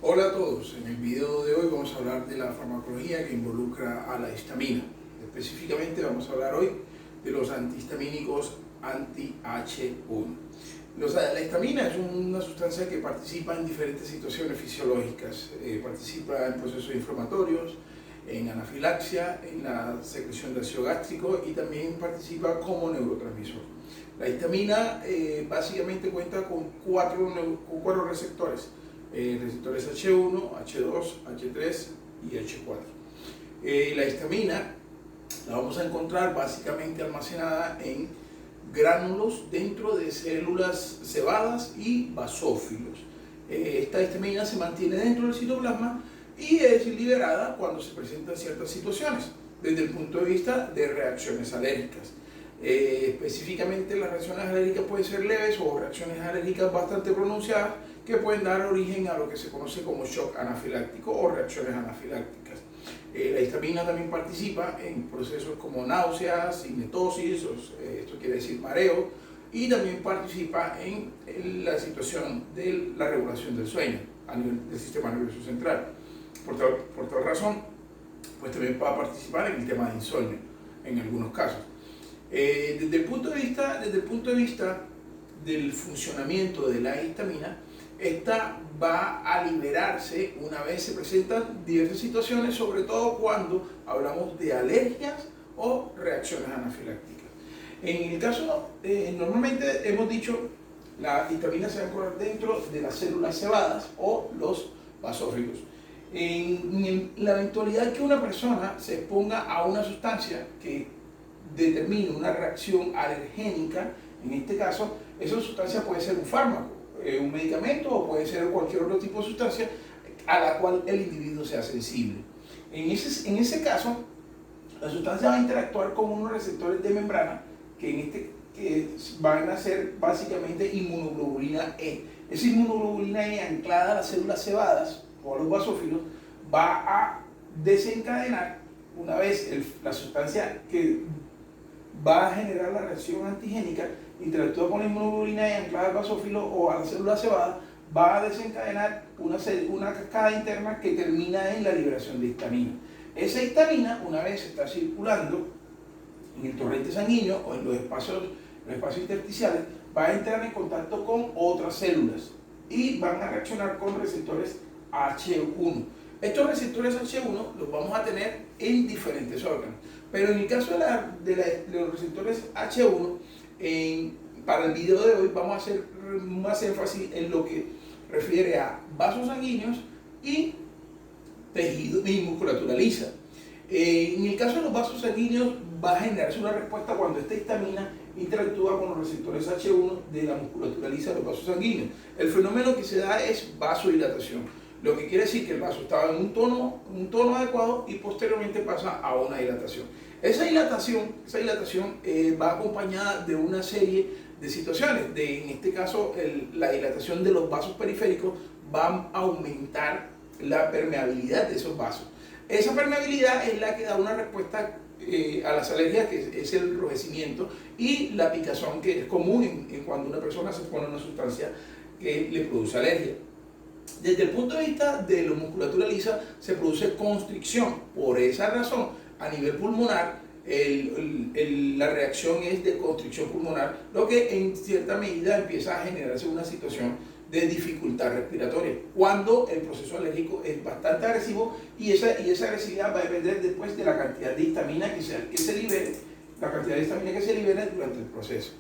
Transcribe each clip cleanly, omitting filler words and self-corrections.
Hola a todos, en el video de hoy vamos a hablar de la farmacología que involucra a la histamina. Específicamente vamos a hablar hoy de los antihistamínicos anti-H1. La histamina es una sustancia que participa en diferentes situaciones fisiológicas, participa en procesos inflamatorios, en anafilaxia, en la secreción de ácido gástrico y también participa como neurotransmisor. La histamina básicamente cuenta con cuatro receptores. Receptores H1, H2, H3 y H4. La histamina la vamos a encontrar básicamente almacenada en gránulos dentro de células cebadas y basófilos. Esta histamina se mantiene dentro del citoplasma y es liberada cuando se presentan ciertas situaciones desde el punto de vista de reacciones alérgicas. Específicamente las reacciones alérgicas pueden ser leves o reacciones alérgicas bastante pronunciadas que pueden dar origen a lo que se conoce como shock anafiláctico o reacciones anafilácticas. La histamina también participa en procesos como náuseas, cinetosis, esto quiere decir mareo, y también participa en la situación de la regulación del sueño a nivel del sistema nervioso central. Por tal razón, pues también va a participar en el tema de insomnio en algunos casos. Desde el punto de vista del funcionamiento de la histamina, esta va a liberarse una vez se presentan diversas situaciones, sobre todo cuando hablamos de alergias o reacciones anafilácticas. En el caso, normalmente hemos dicho, la histamina se va a encontrar dentro de las células cebadas o los basófilos. En la eventualidad que una persona se exponga a una sustancia que determine una reacción alergénica, en este caso, esa sustancia puede ser un fármaco, un medicamento o puede ser cualquier otro tipo de sustancia a la cual el individuo sea sensible. En ese caso, la sustancia va a interactuar con unos receptores de membrana que van a ser básicamente inmunoglobulina E. Esa inmunoglobulina E anclada a las células cebadas o a los basófilos va a desencadenar, una vez la sustancia que va a generar la reacción antigénica interactúa con la inmunoglobulina E anclada al basófilo o a la célula cebada, va a desencadenar una cascada interna que termina en la liberación de histamina. Esa histamina, una vez está circulando en el torrente sanguíneo o en los espacios intersticiales, va a entrar en contacto con otras células y van a reaccionar con receptores H1. Estos receptores H1 los vamos a tener en diferentes órganos, pero en el caso de los receptores H1, para el video de hoy vamos a hacer más énfasis en lo que refiere a vasos sanguíneos y tejido y musculatura lisa. En el caso de los vasos sanguíneos va a generarse una respuesta cuando esta histamina interactúa con los receptores H1 de la musculatura lisa de los vasos sanguíneos. El fenómeno que se da es vasodilatación, lo que quiere decir que el vaso estaba en un tono adecuado y posteriormente pasa a una dilatación. Esa dilatación va acompañada de una serie de situaciones. En este caso, la dilatación de los vasos periféricos va a aumentar la permeabilidad de esos vasos. Esa permeabilidad es la que da una respuesta a las alergias, que es el enrojecimiento y la picazón, que es común en cuando una persona se pone una sustancia que le produce alergia. Desde el punto de vista de la musculatura lisa se produce constricción. Por esa razón, a nivel pulmonar, la reacción es de constricción pulmonar, lo que en cierta medida empieza a generarse una situación de dificultad respiratoria, cuando el proceso alérgico es bastante agresivo y esa agresividad va a depender después de la cantidad de histamina que se libere, durante el proceso.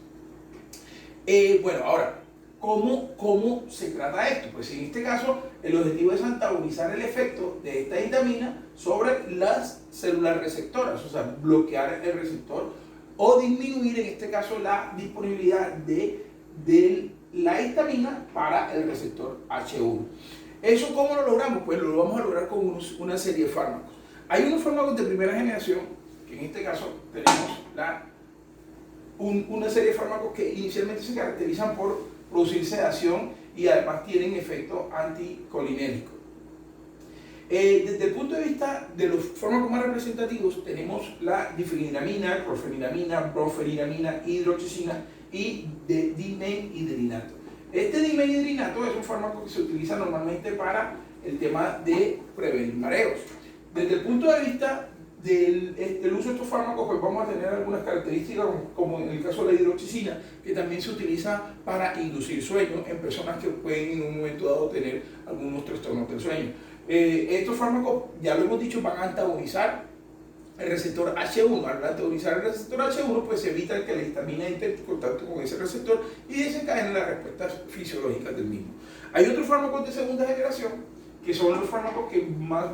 Bueno, ahora, ¿Cómo se trata esto? Pues en este caso, el objetivo es antagonizar el efecto de esta histamina sobre las células receptoras, o sea, bloquear el receptor o disminuir en este caso la disponibilidad de la histamina para el receptor H1. ¿Eso cómo lo logramos? Pues lo vamos a lograr con una serie de fármacos. Hay unos fármacos de primera generación, que en este caso tenemos una serie de fármacos que inicialmente se caracterizan por producir sedación y además tienen efecto anticolinérgico. Desde el punto de vista de los fármacos más representativos tenemos la difenhidramina, clorfenidramina, bromfenidramina, hidroxicina y dimeidrinato. Este dimethidrinato es un fármaco que se utiliza normalmente para el tema de prevenir mareos. Desde el punto de vista del uso de estos fármacos, pues vamos a tener algunas características, como en el caso de la hidroxicina, que también se utiliza para inducir sueño en personas que pueden en un momento dado tener algunos trastornos del sueño. Estos fármacos, ya lo hemos dicho, van a antagonizar el receptor H1. Al antagonizar el receptor H1, pues se evita que la histamina entre en contacto con ese receptor y desencadena las respuestas fisiológicas del mismo. Hay otros fármacos de segunda generación, que son los fármacos que más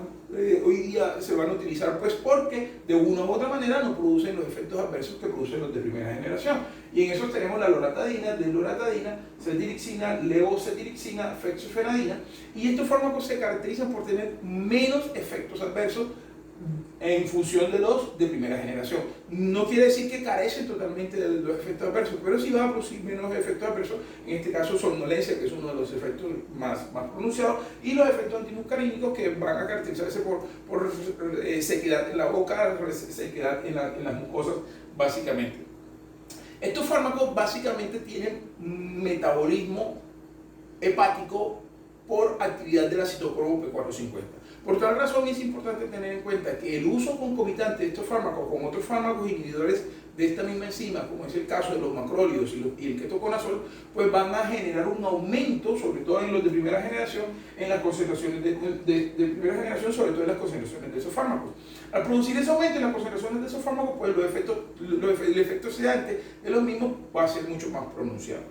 hoy día se van a utilizar, pues porque de una u otra manera no producen los efectos adversos que producen los de primera generación. Y en esos tenemos la loratadina, desloratadina, cetirixina, levocetirixina, fexofenadina. Y estos fármacos se caracterizan por tener menos efectos adversos en función de los de primera generación. No quiere decir que carecen totalmente de los efectos adversos, pero sí va a producir menos efectos adversos, en este caso somnolencia, que es uno de los efectos más pronunciados, y los efectos antimuscarínicos, que van a caracterizarse por sequedad en la boca, sequedad en las mucosas, básicamente. Estos fármacos básicamente tienen metabolismo hepático por actividad de la citocromo P450. Por tal razón es importante tener en cuenta que el uso concomitante de estos fármacos con otros fármacos inhibidores de esta misma enzima, como es el caso de los macrólidos y el ketoconazol, pues van a generar un aumento, sobre todo en los de primera generación, en las concentraciones de primera generación, sobre todo en las concentraciones de esos fármacos. Al producir ese aumento en las concentraciones de esos fármacos, pues el efecto sedante de los mismos va a ser mucho más pronunciado.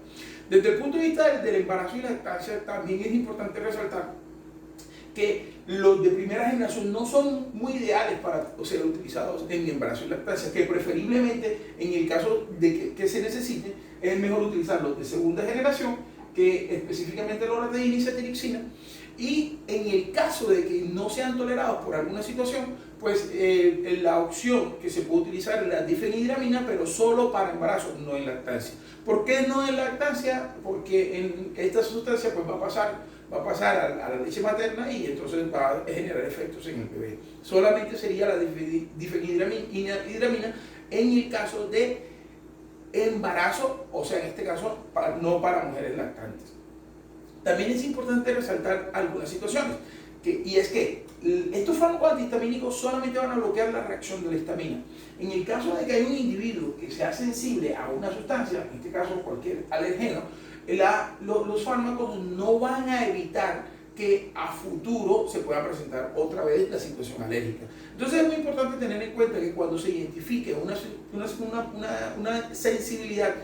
Desde el punto de vista del embarazo y lactancia, también es importante resaltar que los de primera generación no son muy ideales para ser utilizados en embarazo y lactancia, que preferiblemente en el caso de que se necesite, es mejor utilizar los de segunda generación, que específicamente loratadina y cetirixina, y en el caso de que no sean tolerados por alguna situación, pues la opción que se puede utilizar es la difenhidramina, pero solo para embarazo, no en lactancia. ¿Por qué no en lactancia? Porque en esta sustancia pues va a pasar a la leche materna y entonces va a generar efectos en el bebé. Solamente sería la difenhidramina en el caso de embarazo, o sea, en este caso no para mujeres lactantes. También es importante resaltar algunas situaciones, y es que estos fármacos antihistamínicos solamente van a bloquear la reacción de la histamina. En el caso de que hay un individuo que sea sensible a una sustancia, en este caso cualquier alergeno, los fármacos no van a evitar que a futuro se pueda presentar otra vez la situación alérgica. Entonces es muy importante tener en cuenta que cuando se identifique una sensibilidad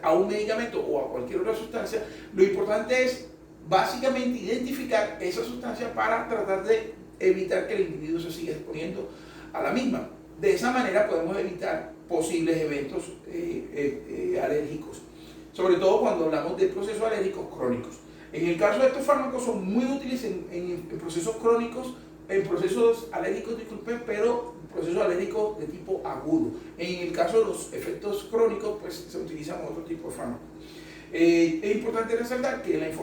a un medicamento o a cualquier otra sustancia, lo importante es básicamente identificar esa sustancia para tratar de evitar que el individuo se siga exponiendo a la misma. De esa manera podemos evitar posibles eventos alérgicos, sobre todo cuando hablamos de procesos alérgicos crónicos. En el caso de estos fármacos son muy útiles en procesos crónicos, en procesos alérgicos, disculpen, pero procesos alérgicos de tipo agudo. En el caso de los efectos crónicos, pues se utilizan otro tipo de fármacos. Es importante resaltar que la información